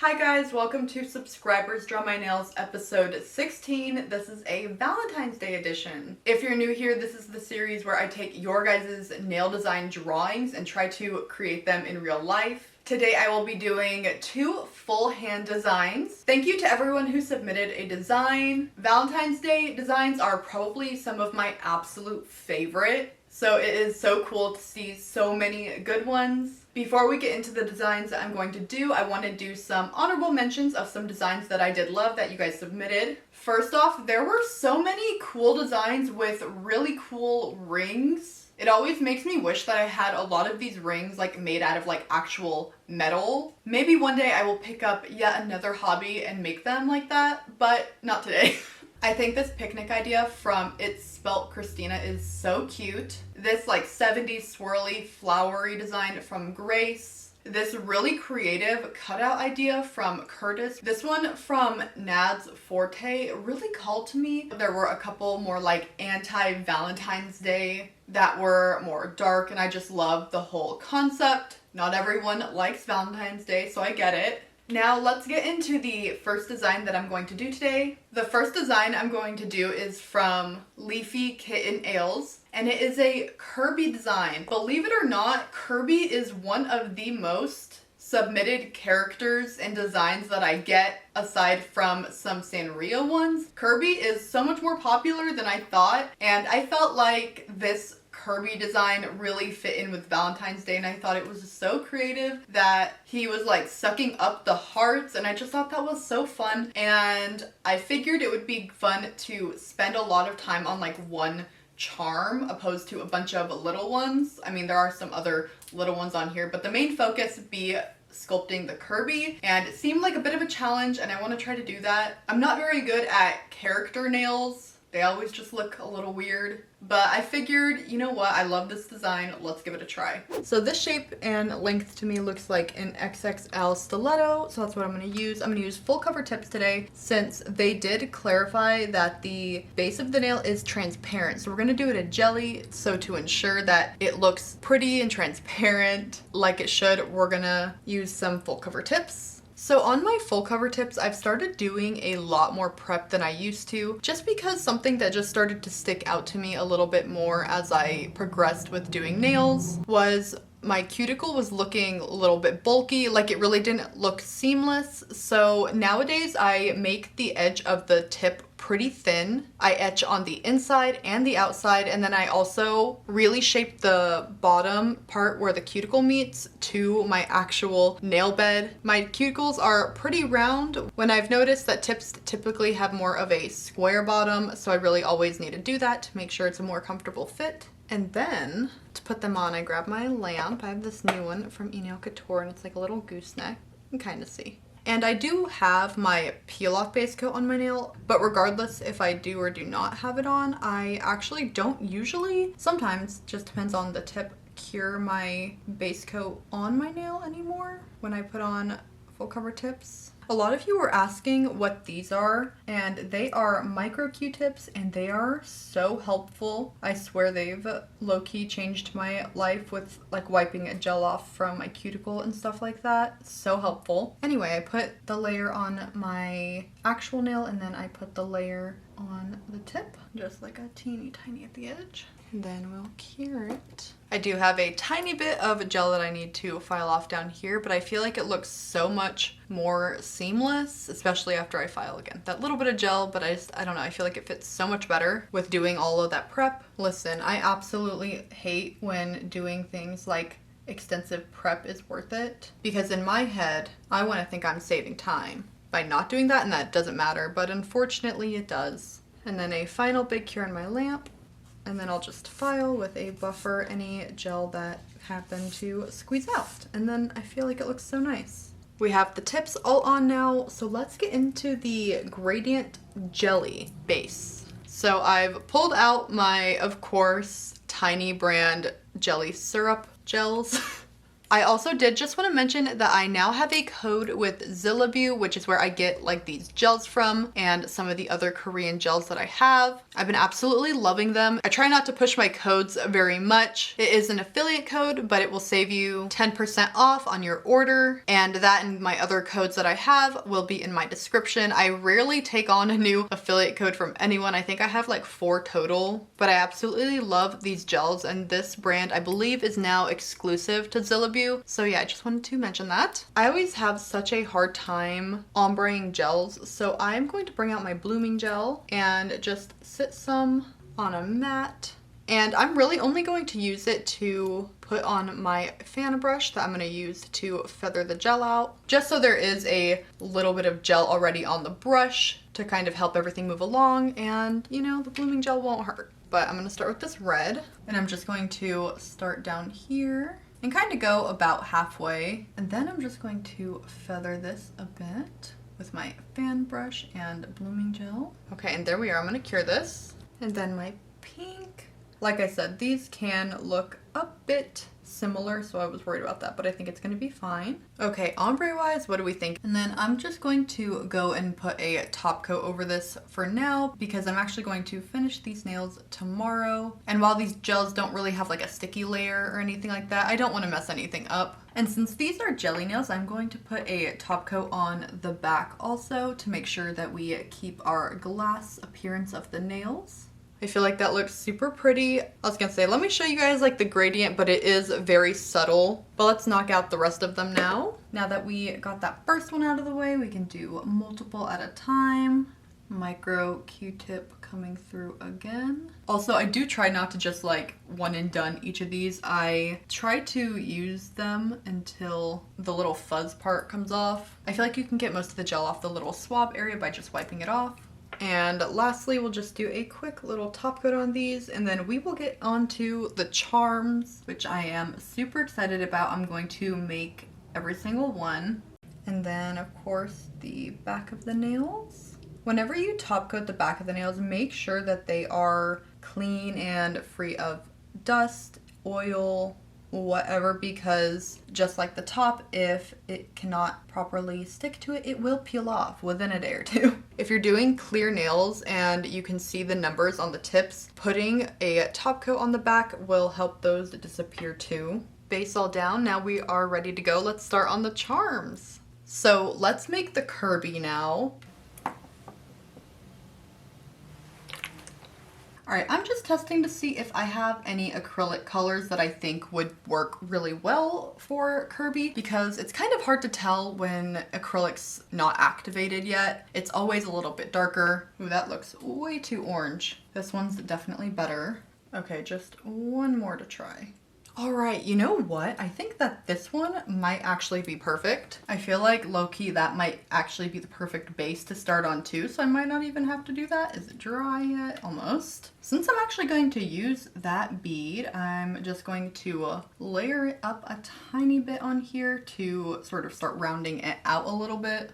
Hi guys, welcome to Subscribers Draw My Nails episode 16. This is a Valentine's Day edition. If you're new here, this is the series where I take your guys' nail design drawings and try to create them in real life. Today I will be doing 2 full hand designs. Thank you to everyone who submitted a design. Valentine's Day designs are probably some of my absolute favorite. So it is so cool to see so many good ones. Before we get into the designs that I'm going to do, I want to do some honorable mentions of some designs that I did love that you guys submitted. First off, there were so many cool designs with really cool rings. It always makes me wish that I had a lot of these rings made out of actual metal. Maybe one day I will pick up yet another hobby and make them like that, but not today. I think this picnic idea from It's Spelt Christina is so cute. This 70s swirly flowery design from Grace. This really creative cutout idea from Curtis. This one from Nad's Forte really called to me. There were a couple more anti-Valentine's Day that were more dark, and I just love the whole concept. Not everyone likes Valentine's Day, so I get it. Now let's get into the first design that I'm going to do today. The first design I'm going to do is from Leafy Kitten Ales, and it is a Kirby design. Believe it or not, Kirby is one of the most submitted characters and designs that I get aside from some Sanrio ones. Kirby is so much more popular than I thought, and I felt like this Kirby design really fit in with Valentine's Day, and I thought it was so creative that he was sucking up the hearts, and I just thought that was so fun, and I figured it would be fun to spend a lot of time on one charm opposed to a bunch of little ones. I mean, there are some other little ones on here, but the main focus would be sculpting the Kirby, and it seemed like a bit of a challenge, and I want to try to do that. I'm not very good at character nails. They always just look a little weird. But I figured, you know what, I love this design, let's give it a try. So this shape and length to me looks like an XXL stiletto, so that's what I'm going to use. I'm going to use full cover tips today since they did clarify that the base of the nail is transparent. So we're going to do it in jelly, so to ensure that it looks pretty and transparent like it should, we're going to use some full cover tips. So on my full cover tips, I've started doing a lot more prep than I used to, just because something that just started to stick out to me a little bit more as I progressed with doing nails was my cuticle was looking a little bit bulky, it really didn't look seamless. So nowadays I make the edge of the tip pretty thin. I etch on the inside and the outside, and then I also really shape the bottom part where the cuticle meets to my actual nail bed. My cuticles are pretty round when I've noticed that tips typically have more of a square bottom, so I really always need to do that to make sure it's a more comfortable fit. And then to put them on, I grab my lamp. I have this new one from Nail Couture, and it's like a little gooseneck. You can kind of see. And I do have my peel-off base coat on my nail, but regardless if I do or do not have it on, I actually don't usually, sometimes, just depends on the tip, cure my base coat on my nail anymore when I put on full cover tips. A lot of you were asking what these are, and they are micro Q-tips, and they are so helpful. I swear they've low-key changed my life with wiping a gel off from my cuticle and stuff like that. So helpful. Anyway, I put the layer on my actual nail, and then I put the layer on the tip, just a teeny tiny at the edge. And then we'll cure it. I do have a tiny bit of gel that I need to file off down here, but I feel like it looks so much more seamless, especially after I file again. That little bit of gel, but I don't know, I feel like it fits so much better with doing all of that prep. Listen, I absolutely hate when doing things like extensive prep is worth it, because in my head, I want to think I'm saving time by not doing that, and that doesn't matter, but unfortunately it does. And then a final big cure in my lamp. And then I'll just file with a buffer any gel that happened to squeeze out. And then I feel like it looks so nice. We have the tips all on now, so let's get into the gradient jelly base. So I've pulled out my, of course, Tiny brand jelly syrup gels. I also did just want to mention that I now have a code with Zillabue, which is where I get like these gels from and some of the other Korean gels that I have. I've been absolutely loving them. I try not to push my codes very much. It is an affiliate code, but it will save you 10% off on your order. And that and my other codes that I have will be in my description. I rarely take on a new affiliate code from anyone. I think I have like 4 total, but I absolutely love these gels, and this brand I believe is now exclusive to Zillabue. So yeah, I just wanted to mention that. I always have such a hard time ombreing gels, so I'm going to bring out my blooming gel and just sit some on a mat. And I'm really only going to use it to put on my fan brush that I'm going to use to feather the gel out, just so there is a little bit of gel already on the brush to kind of help everything move along, and you know, the blooming gel won't hurt. But I'm going to start with this red, and I'm just going to start down here and kind of go about halfway. And then I'm just going to feather this a bit with my fan brush and blooming gel. Okay, and there we are. I'm going to cure this. And then my pink. Like I said, these can look a bit similar, so I was worried about that, but I think it's going to be fine. Okay, ombre wise, what do we think? And then I'm just going to go and put a top coat over this for now, because I'm actually going to finish these nails tomorrow. And while these gels don't really have like a sticky layer or anything like that, I don't want to mess anything up. And since these are jelly nails, I'm going to put a top coat on the back also to make sure that we keep our glass appearance of the nails. I feel like that looks super pretty. I was gonna say, let me show you guys like the gradient, but it is very subtle. But let's knock out the rest of them now. Now that we got that first one out of the way, we can do multiple at a time. Micro Q-tip coming through again. Also, I do try not to just like one and done each of these. I try to use them until the little fuzz part comes off. I feel like you can get most of the gel off the little swab area by just wiping it off. And lastly, we'll just do a quick little top coat on these, and then we will get onto the charms, which I am super excited about. I'm going to make every single one. And then of course the back of the nails. Whenever you top coat the back of the nails, make sure that they are clean and free of dust, oil, whatever, because just like the top, if it cannot properly stick to it, it will peel off within a day or two. If you're doing clear nails and you can see the numbers on the tips, putting a top coat on the back will help those disappear too. Base all down, now we are ready to go. Let's start on the charms. So let's make the Kirby now. Alright, I'm just testing to see if I have any acrylic colors that I think would work really well for Kirby, because it's kind of hard to tell when acrylic's not activated yet. It's always a little bit darker. Ooh, that looks way too orange. This one's definitely better. Okay, just one more to try. Alright, you know what? I think that this one might actually be perfect. I feel like low-key that might actually be the perfect base to start on too, so I might not even have to do that. Is it dry yet? Almost. Since I'm actually going to use that bead, I'm just going to layer it up a tiny bit on here to sort of start rounding it out a little bit.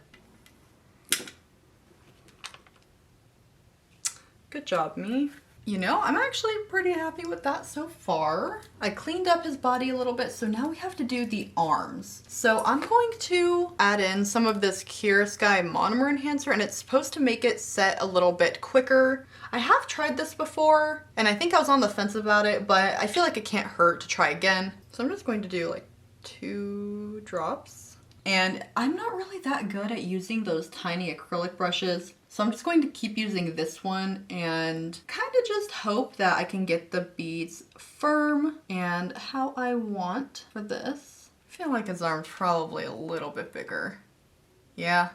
Good job, me. You know, I'm actually pretty happy with that so far. I cleaned up his body a little bit, so now we have to do the arms. So I'm going to add in some of this Sky monomer enhancer, and it's supposed to make it set a little bit quicker. I have tried this before, and I think I was on the fence about it, but I feel like it can't hurt to try again. So I'm just going to do like 2 drops. And I'm not really that good at using those tiny acrylic brushes, so I'm just going to keep using this one and kind of just hope that I can get the beads firm and how I want for this. I feel like his arm's probably a little bit bigger. Yeah.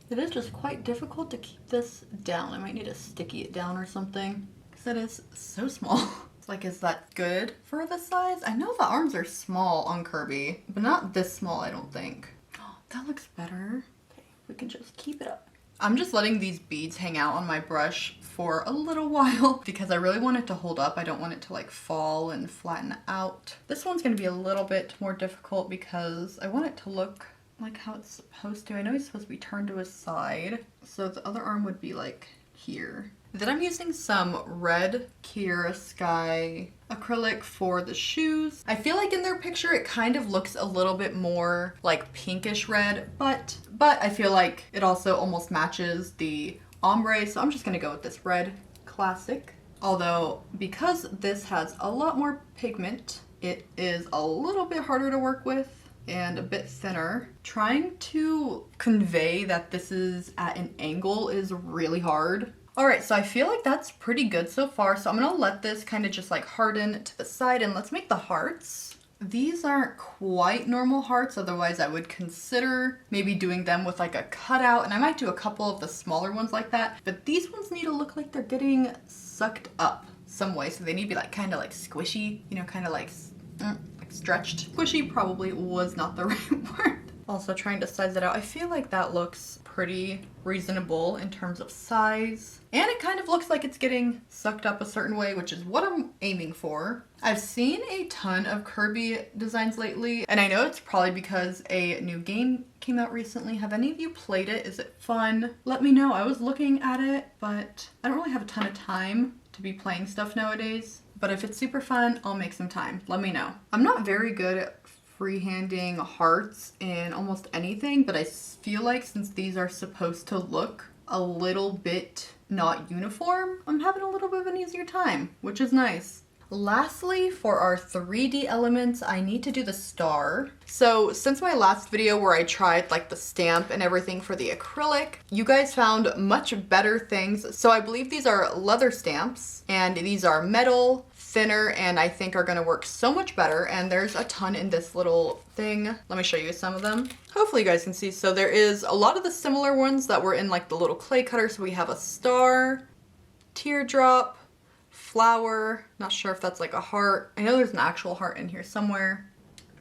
It is just quite difficult to keep this down. I might need to sticky it down or something, because it is so small. It's like, is that good for the size? I know the arms are small on Kirby, but not this small, I don't think. Oh, that looks better. Okay, we can just keep it up. I'm just letting these beads hang out on my brush for a little while because I really want it to hold up. I don't want it to like fall and flatten out. This one's gonna be a little bit more difficult because I want it to look like how it's supposed to. I know he's supposed to be turned to his side, so the other arm would be like here. Then I'm using some red Kiera Sky acrylic for the shoes. I feel like in their picture it kind of looks a little bit more like pinkish red, but I feel like it also almost matches the ombre, so I'm just gonna go with this red classic. Although because this has a lot more pigment, it is a little bit harder to work with and a bit thinner. Trying to convey that this is at an angle is really hard. All right, so I feel like that's pretty good so far. So I'm gonna let this kind of just like harden to the side, and let's make the hearts. These aren't quite normal hearts, otherwise I would consider maybe doing them with like a cutout, and I might do a couple of the smaller ones like that. But these ones need to look like they're getting sucked up some way. So they need to be like kind of like squishy, you know, kind of like stretched. Squishy probably was not the right word. Also trying to size it out. I feel like that looks pretty reasonable in terms of size. And it kind of looks like it's getting sucked up a certain way, which is what I'm aiming for. I've seen a ton of Kirby designs lately, and I know it's probably because a new game came out recently. Have any of you played it? Is it fun? Let me know. I was looking at it, but I don't really have a ton of time to be playing stuff nowadays. But if it's super fun, I'll make some time. Let me know. I'm not very good at freehanding hearts in almost anything, but I feel like since these are supposed to look a little bit not uniform, I'm having a little bit of an easier time, which is nice. Lastly, for our 3D elements, I need to do the star. So since my last video where I tried like the stamp and everything for the acrylic, you guys found much better things. So I believe these are leather stamps, and these are metal, thinner, and I think are gonna work so much better. And there's a ton in this little thing. Let me show you some of them. Hopefully you guys can see. So there is a lot of the similar ones that were in like the little clay cutter. So we have a star, teardrop, flower, not sure if that's like a heart. I know there's an actual heart in here somewhere,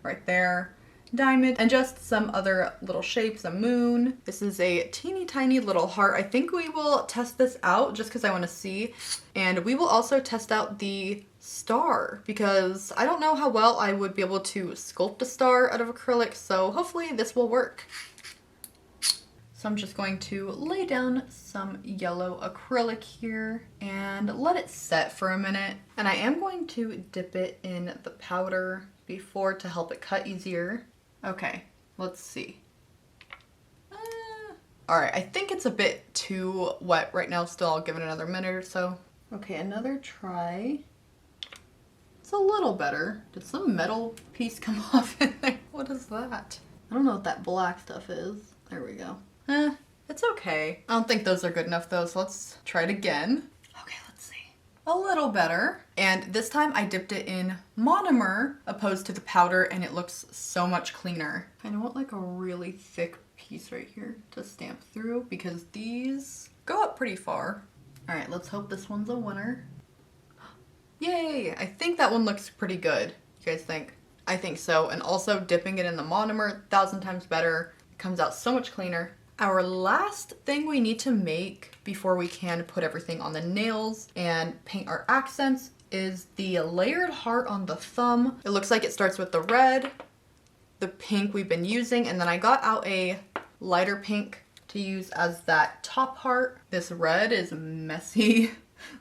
right there, diamond, and just some other little shapes, a moon. This is a teeny tiny little heart. I think we will test this out just because I want to see, and we will also test out the star because I don't know how well I would be able to sculpt a star out of acrylic, so hopefully this will work. So I'm just going to lay down some yellow acrylic here and let it set for a minute. And I am going to dip it in the powder before to help it cut easier. Okay, let's see. All right, I think it's a bit too wet right now still. I'll give it another minute or so. Okay, another try. It's a little better. Did some metal piece come off in there? What is that? I don't know what that black stuff is. There we go. It's okay. I don't think those are good enough though, so let's try it again. Okay, let's see. A little better. And this time I dipped it in monomer opposed to the powder, and it looks so much cleaner. I want like a really thick piece right here to stamp through because these go up pretty far. All right, let's hope this one's a winner. Yay! I think that one looks pretty good. You guys think? I think so. And also dipping it in the monomer, 1,000 times better. It comes out so much cleaner. Our last thing we need to make before we can put everything on the nails and paint our accents is the layered heart on the thumb. It looks like it starts with the red, the pink we've been using, and then I got out a lighter pink to use as that top heart. This red is messy,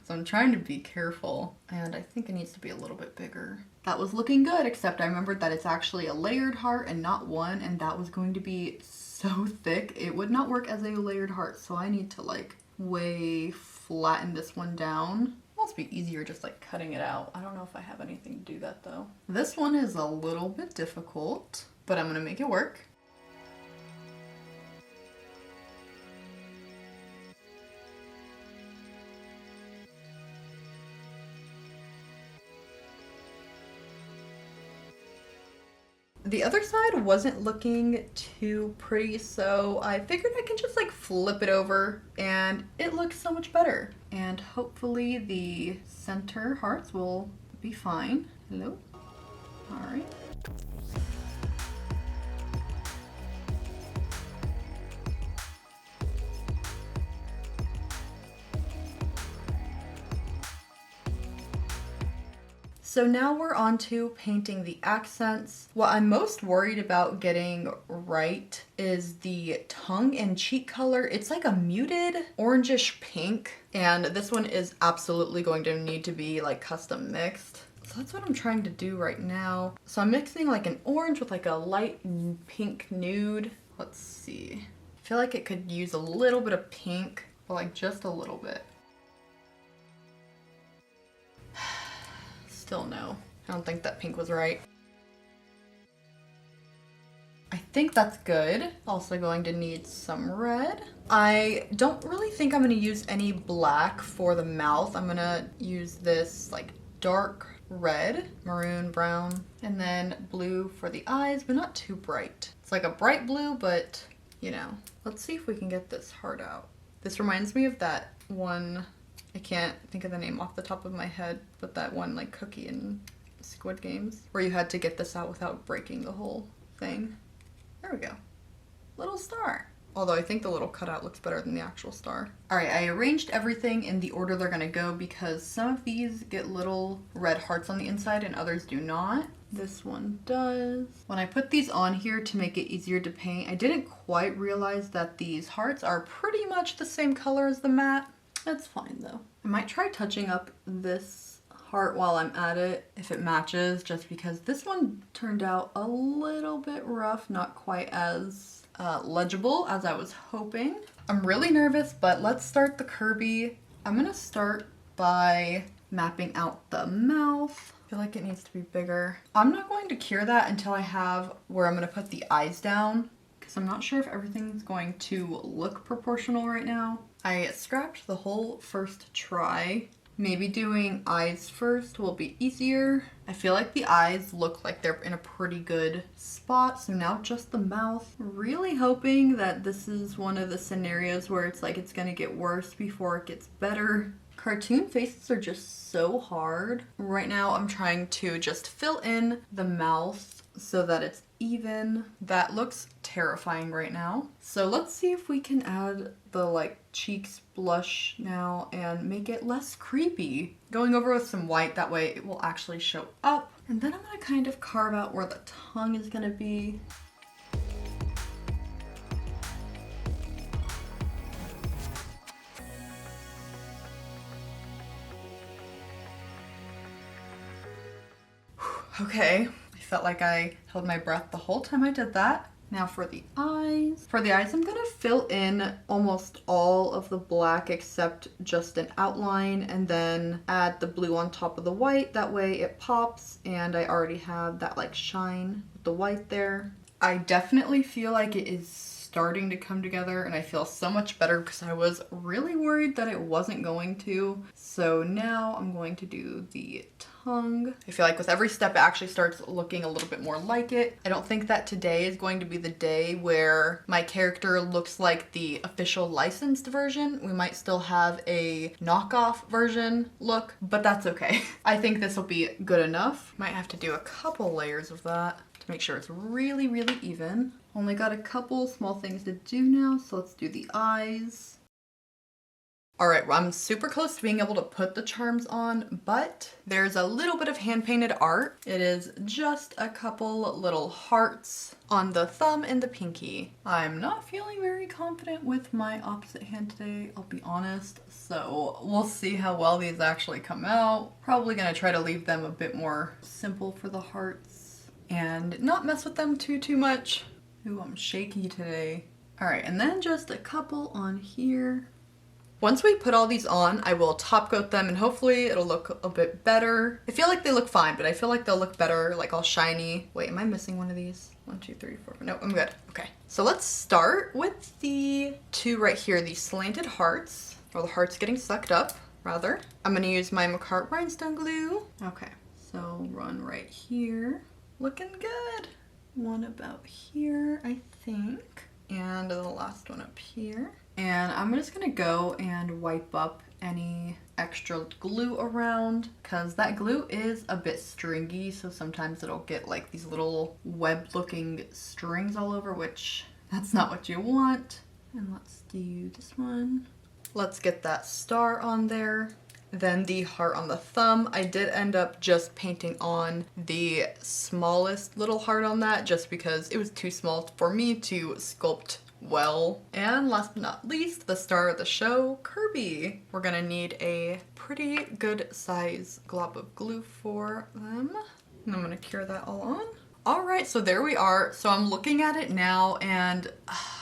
so I'm trying to be careful, and I think it needs to be a little bit bigger. That was looking good, except I remembered that it's actually a layered heart and not one, and that was going to be so thick it would not work as a layered heart, so I need to like way flatten this one down. Must be easier just like cutting it out. I don't know if I have anything to do that though. This one is a little bit difficult, but I'm gonna make it work. The other side wasn't looking too pretty, so I figured I can just like flip it over and it looks so much better. And hopefully the center hearts will be fine. Hello? All right. So now we're on to painting the accents. What I'm most worried about getting right is the tongue and cheek color. It's like a muted orangish pink, and this one is absolutely going to need to be like custom mixed. So that's what I'm trying to do right now. So I'm mixing like an orange with like a light pink nude. Let's see. I feel like it could use a little bit of pink, but like just a little bit. Still no. I don't think that pink was right. I think that's good. Also going to need some red. I don't really think I'm gonna use any black for the mouth. I'm gonna use this like dark red, maroon, brown, and then blue for the eyes, but not too bright. It's like a bright blue, but you know. Let's see if we can get this heart out. This reminds me of that one, I can't think of the name off the top of my head, but that one like cookie in Squid Games where you had to get this out without breaking the whole thing. There we go. Little star. Although I think the little cutout looks better than the actual star. All right, I arranged everything in the order they're gonna go because some of these get little red hearts on the inside and others do not. This one does. When I put these on here to make it easier to paint, I didn't quite realize that these hearts are pretty much the same color as the matte. That's fine though. I might try touching up this heart while I'm at it if it matches, just because this one turned out a little bit rough, not quite as legible as I was hoping. I'm really nervous, but let's start the Kirby. I'm gonna start by mapping out the mouth. I feel like it needs to be bigger. I'm not going to cure that until I have where I'm gonna put the eyes down, because I'm not sure if everything's going to look proportional right now. I scrapped the whole first try. Maybe doing eyes first will be easier. I feel like the eyes look like they're in a pretty good spot, so now just the mouth. Really hoping that this is one of the scenarios where it's like it's gonna get worse before it gets better. Cartoon faces are just so hard. Right now I'm trying to just fill in the mouth so that it's even. That looks terrifying right now. So let's see if we can add the like cheeks blush now and make it less creepy. Going over with some white, that way it will actually show up. And then I'm gonna kind of carve out where the tongue is gonna be. Okay, I felt like I held my breath the whole time I did that. Now for the eyes. For the eyes, I'm gonna fill in almost all of the black except just an outline and then add the blue on top of the white. That way it pops and I already have that like shine with the white there. I definitely feel like it is starting to come together and I feel so much better because I was really worried that it wasn't going to. So now I'm going to do the tongue. I feel like with every step it actually starts looking a little bit more like it. I don't think that today is going to be the day where my character looks like the official licensed version. We might still have a knockoff version look, but that's okay. I think this will be good enough. Might have to do a couple layers of that to make sure it's really, really even. Only got a couple small things to do now, so let's do the eyes. All right, well, I'm super close to being able to put the charms on, but there's a little bit of hand-painted art. It is just a couple little hearts on the thumb and the pinky. I'm not feeling very confident with my opposite hand today, I'll be honest, so we'll see how well these actually come out. Probably gonna try to leave them a bit more simple for the hearts and not mess with them too much. Ooh, I'm shaky today. All right, and then just a couple on here. Once we put all these on, I will top coat them and hopefully it'll look a bit better. I feel like they look fine, but I feel like they'll look better, like all shiny. Wait, am I missing one of these? 1, 2, 3, 4, 5. No, I'm good. Okay. So let's start with the two right here, these slanted hearts, or the hearts getting sucked up, rather. I'm gonna use my McCart rhinestone glue. Okay, so run right here. Looking good. One about here, I think. And the last one up here. And I'm just gonna go and wipe up any extra glue around because that glue is a bit stringy, so sometimes it'll get like these little web looking strings all over, which that's not what you want. And let's do this one. Let's get that star on there. then the heart on the thumb. I did end up just painting on the smallest little heart on that just because it was too small for me to sculpt well. And last but not least, the star of the show, Kirby. We're gonna need a pretty good size glob of glue for them. And I'm gonna cure that all on. All right, so there we are. So I'm looking at it now and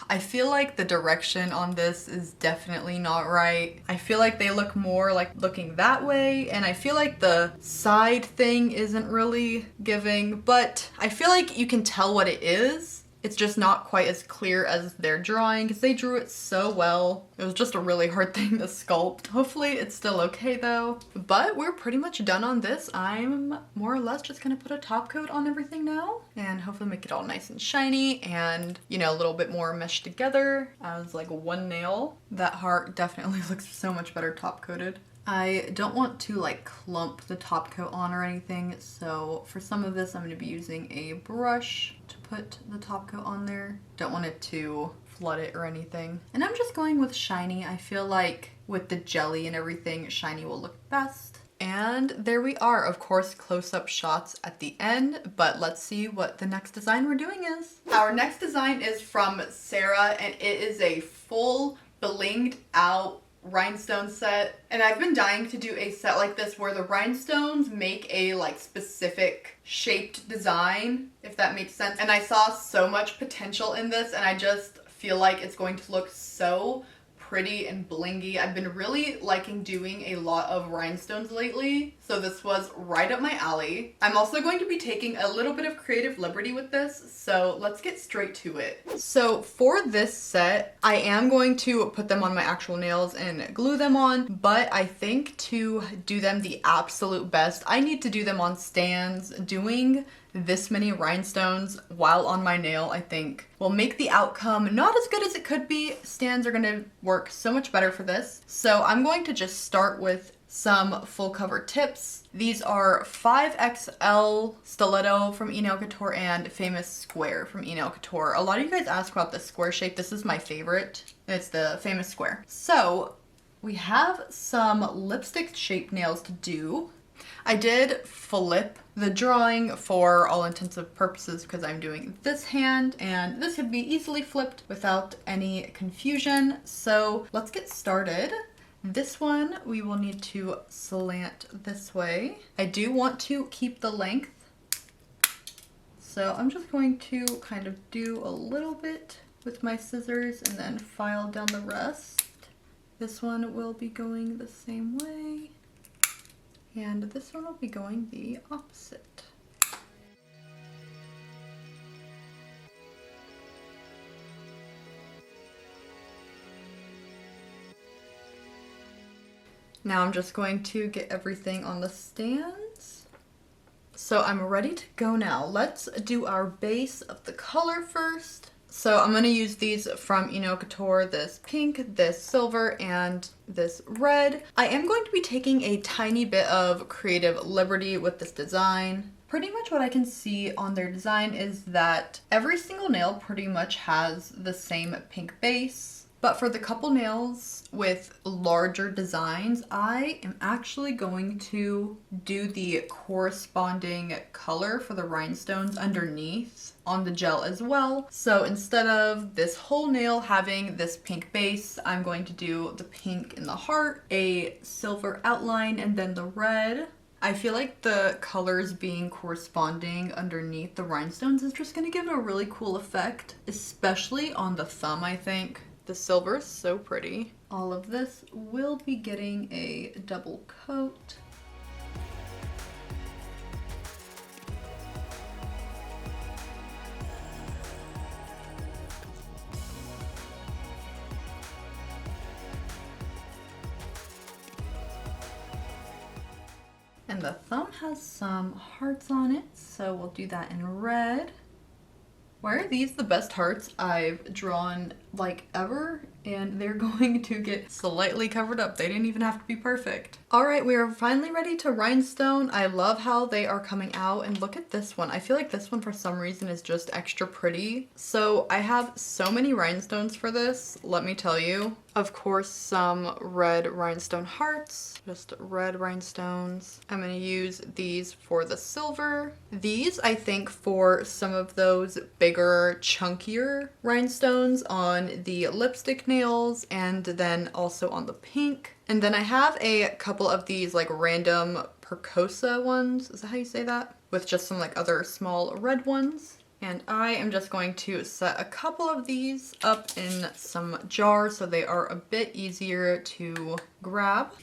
I feel like the direction on this is definitely not right. I feel like they look more like looking that way, and I feel like the side thing isn't really giving, but I feel like you can tell what it is. It's just not quite as clear as their drawing because they drew it so well. It was just a really hard thing to sculpt. Hopefully it's still okay though. But we're pretty much done on this. I'm more or less just gonna put a top coat on everything now and hopefully make it all nice and shiny and, you know, a little bit more meshed together as like one nail. That heart definitely looks so much better top coated. I don't want to like clump the top coat on or anything, so for some of this I'm going to be using a brush to put the top coat on there. Don't want it to flood it or anything. And I'm just going with shiny. I feel like with the jelly and everything, shiny will look best. And there we are, of course, close-up shots at the end, but let's see what the next design we're doing is. Our next design is from Sarah, and it is a full blinged out rhinestone set, and I've been dying to do a set like this where the rhinestones make a like specific shaped design, if that makes sense. And I saw so much potential in this, and I just feel like it's going to look so pretty and blingy. I've been really liking doing a lot of rhinestones lately, so this was right up my alley. I'm also going to be taking a little bit of creative liberty with this, so let's get straight to it. So for this set, I am going to put them on my actual nails and glue them on, but I think to do them the absolute best, I need to do them on stands. Doing this many rhinestones while on my nail, I think will make the outcome not as good as it could be. Stands are gonna work so much better for this. So I'm going to just start with some full cover tips. These are 5XL Stiletto from Nail Couture and Famous Square from Nail Couture. A lot of you guys ask about the square shape. This is my favorite. It's the Famous Square. So we have some lipstick shaped nails to do. I did flip the drawing for all intensive purposes because I'm doing this hand, and this could be easily flipped without any confusion. So let's get started. This one we will need to slant this way. I do want to keep the length, so I'm just going to kind of do a little bit with my scissors and then file down the rest. This one will be going the same way, and this one will be going the opposite. Now I'm just going to get everything on the stands. So I'm ready to go now. Let's do our base of the color first. So I'm going to use these from Nail Couture, this pink, this silver, and this red. I am going to be taking a tiny bit of creative liberty with this design. Pretty much what I can see on their design is that every single nail pretty much has the same pink base. But for the couple nails with larger designs, I am actually going to do the corresponding color for the rhinestones underneath on the gel as well. So instead of this whole nail having this pink base, I'm going to do the pink in the heart, a silver outline, and then the red. I feel like the colors being corresponding underneath the rhinestones is just going to give it a really cool effect, especially on the thumb, I think. The silver is so pretty. All of this will be getting a double coat. And the thumb has some hearts on it, so we'll do that in red. Why are these the best hearts I've drawn like ever, and they're going to get slightly covered up. They didn't even have to be perfect. All right, we are finally ready to rhinestone. I love how they are coming out, and look at this one. I feel like this one for some reason is just extra pretty. So I have so many rhinestones for this, let me tell you. Of course, some red rhinestone hearts, just red rhinestones. I'm gonna use these for the silver. These, I think, for some of those bigger, chunkier rhinestones on the lipstick nails, and then also on the pink. And then I have a couple of these like random percosa ones. Is that how you say that? With just some like other small red ones. And I am just going to set a couple of these up in some jars so they are a bit easier to grab.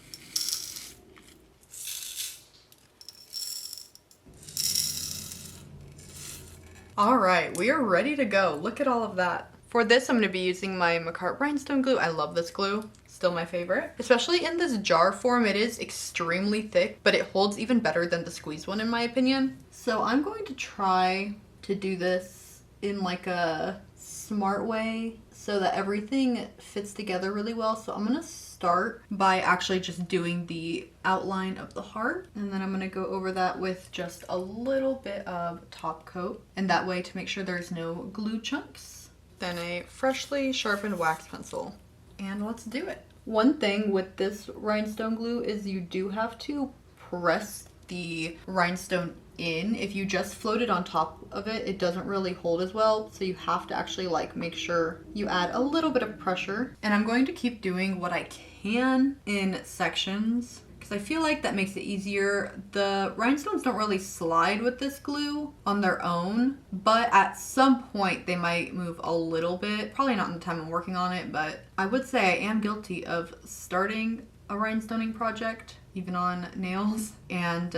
All right, we are ready to go. Look at all of that. For this, I'm going to be using my Macart rhinestone glue. I love this glue. Still my favorite. Especially in this jar form, it is extremely thick, but it holds even better than the squeeze one in my opinion. So I'm going to try to do this in like a smart way so that everything fits together really well. So I'm gonna start by actually just doing the outline of the heart, and then I'm gonna go over that with just a little bit of top coat, and that way to make sure there's no glue chunks. Then a freshly sharpened wax pencil, and let's do it. One thing with this rhinestone glue is you do have to press the rhinestone in. If you just float it on top of it, it doesn't really hold as well. So you have to actually like make sure you add a little bit of pressure. And I'm going to keep doing what I can in sections because I feel like that makes it easier. The rhinestones don't really slide with this glue on their own, but at some point they might move a little bit. Probably not in the time I'm working on it, but I would say I am guilty of starting a rhinestoning project, even on nails, and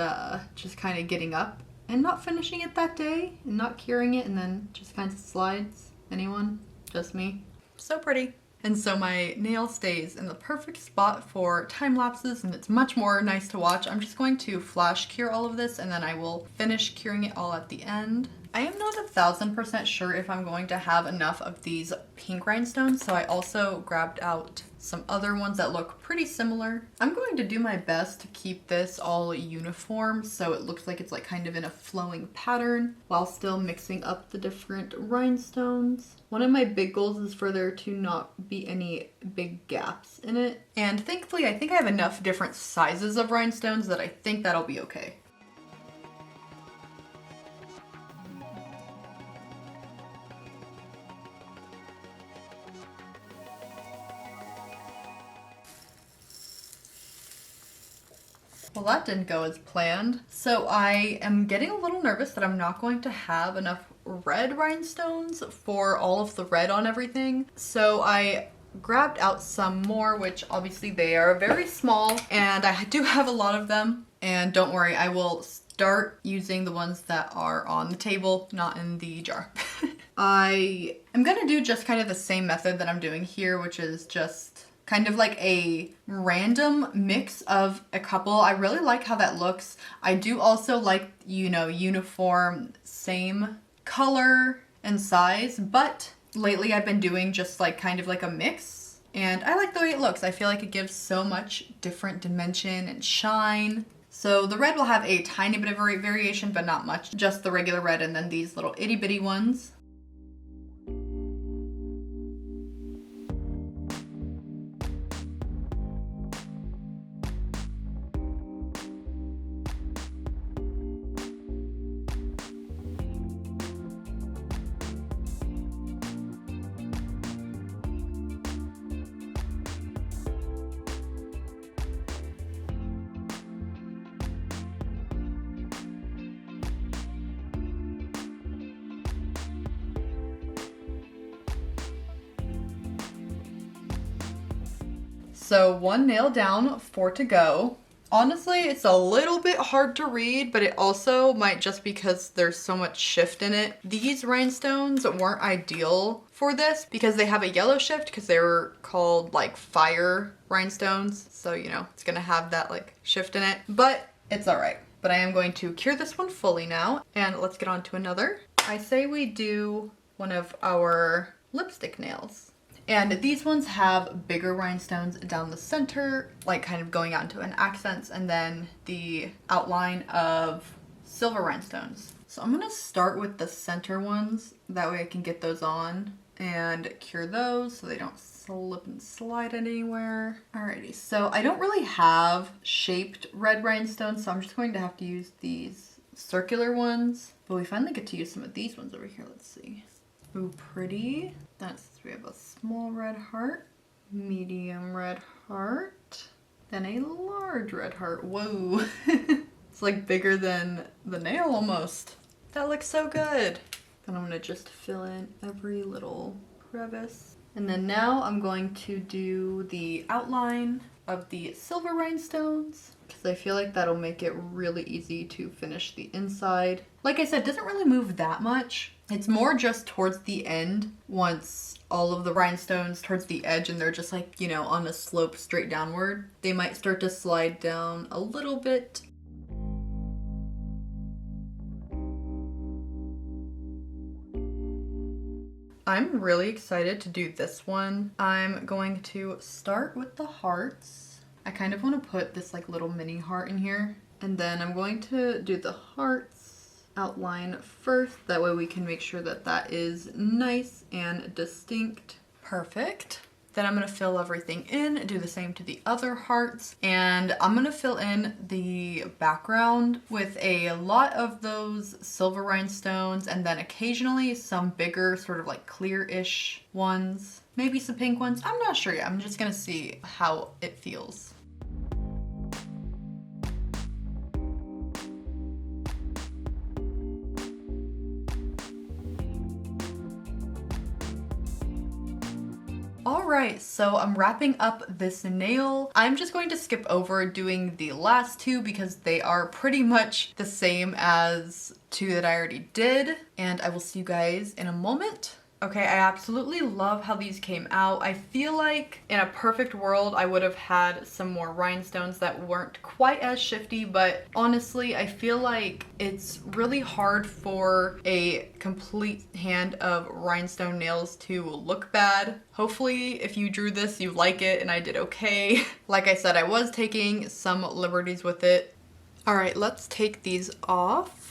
just kind of getting up and not finishing it that day and not curing it, and then just kind of slides. Anyone? Just me? So pretty. And so my nail stays in the perfect spot for time lapses, and it's much more nice to watch. I'm just going to flash cure all of this, and then I will finish curing it all at the end. I am not 1000% sure if I'm going to have enough of these pink rhinestones, so I also grabbed out some other ones that look pretty similar. I'm going to do my best to keep this all uniform so it looks like it's like kind of in a flowing pattern while still mixing up the different rhinestones. One of my big goals is for there to not be any big gaps in it. And thankfully, I think I have enough different sizes of rhinestones that I think that'll be okay. Well, that didn't go as planned. So I am getting a little nervous that I'm not going to have enough red rhinestones for all of the red on everything. So I grabbed out some more, which obviously they are very small, and I do have a lot of them. And don't worry, I will start using the ones that are on the table, not in the jar. I am gonna do just kind of the same method that I'm doing here, which is just kind of like a random mix of a couple. I really like how that looks. I do also like, you know, uniform, same color and size, but lately I've been doing just like kind of like a mix, and I like the way it looks. I feel like it gives so much different dimension and shine. So the red will have a tiny bit of variation, but not much, just the regular red, and then these little itty bitty ones. So one nail down, 4 to go. Honestly, it's a little bit hard to read, but it also might just because there's so much shift in it. These rhinestones weren't ideal for this because they have a yellow shift because they were called like fire rhinestones. So, you know, it's gonna have that like shift in it, but it's all right. But I am going to cure this one fully now, and let's get on to another. I say we do one of our lipstick nails. And these ones have bigger rhinestones down the center, like kind of going out into an accents, and then the outline of silver rhinestones. So I'm gonna start with the center ones. That way I can get those on and cure those so they don't slip and slide anywhere. Alrighty, so I don't really have shaped red rhinestones, so I'm just going to have to use these circular ones. But we finally get to use some of these ones over here. Let's see. Ooh, pretty. We have a small red heart, medium red heart, then a large red heart. Whoa. It's like bigger than the nail almost. That looks so good. Then I'm gonna just fill in every little crevice. And then now I'm going to do the outline of the silver rhinestones because I feel like that'll make it really easy to finish the inside. Like I said, it doesn't really move that much. It's more just towards the end, once all of the rhinestones towards the edge and they're just like, you know, on a slope straight downward, they might start to slide down a little bit. I'm really excited to do this one. I'm going to start with the hearts. I kind of want to put this like little mini heart in here. And then I'm going to do the hearts outline first. That way we can make sure that that is nice and distinct. Perfect. Then I'm gonna fill everything in, do the same to the other hearts, and I'm gonna fill in the background with a lot of those silver rhinestones and then occasionally some bigger sort of like clear-ish ones. Maybe some pink ones, I'm not sure yet. I'm just gonna see how it feels. Alright, so I'm wrapping up this nail. I'm just going to skip over doing the last two because they are pretty much the same as two that I already did, and I will see you guys in a moment. Okay, I absolutely love how these came out. I feel like in a perfect world, I would have had some more rhinestones that weren't quite as shifty, but honestly, I feel like it's really hard for a complete hand of rhinestone nails to look bad. Hopefully, if you drew this, you like it, and I did okay. Like I said, I was taking some liberties with it. All right, let's take these off.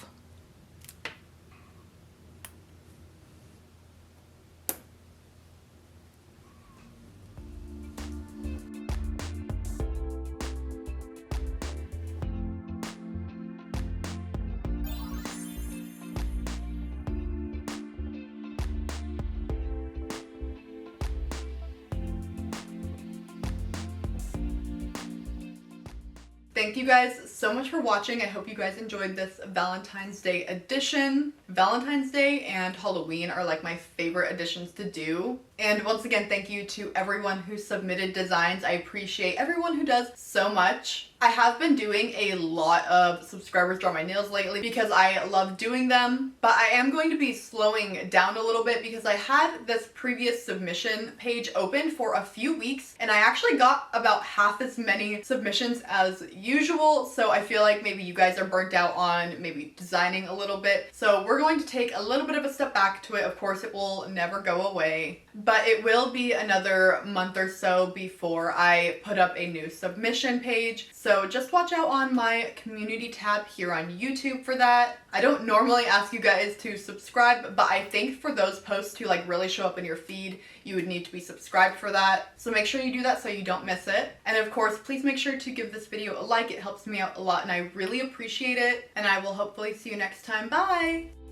Thank you guys so much for watching. I hope you guys enjoyed this Valentine's Day edition. Valentine's Day and Halloween are like my favorite editions to do. And once again, thank you to everyone who submitted designs. I appreciate everyone who does so much. I have been doing a lot of subscribers draw my nails lately because I love doing them, but I am going to be slowing down a little bit because I had this previous submission page open for a few weeks and I actually got about half as many submissions as usual, so I feel like maybe you guys are burnt out on maybe designing a little bit. So we're going to take a little bit of a step back to it. Of course, it will never go away, but it will be another month or so before I put up a new submission page. So just watch out on my community tab here on YouTube for that. I don't normally ask you guys to subscribe, but I think for those posts to like really show up in your feed, you would need to be subscribed for that. So make sure you do that so you don't miss it. And of course, please make sure to give this video a like. It helps me out a lot and I really appreciate it. And I will hopefully see you next time. Bye!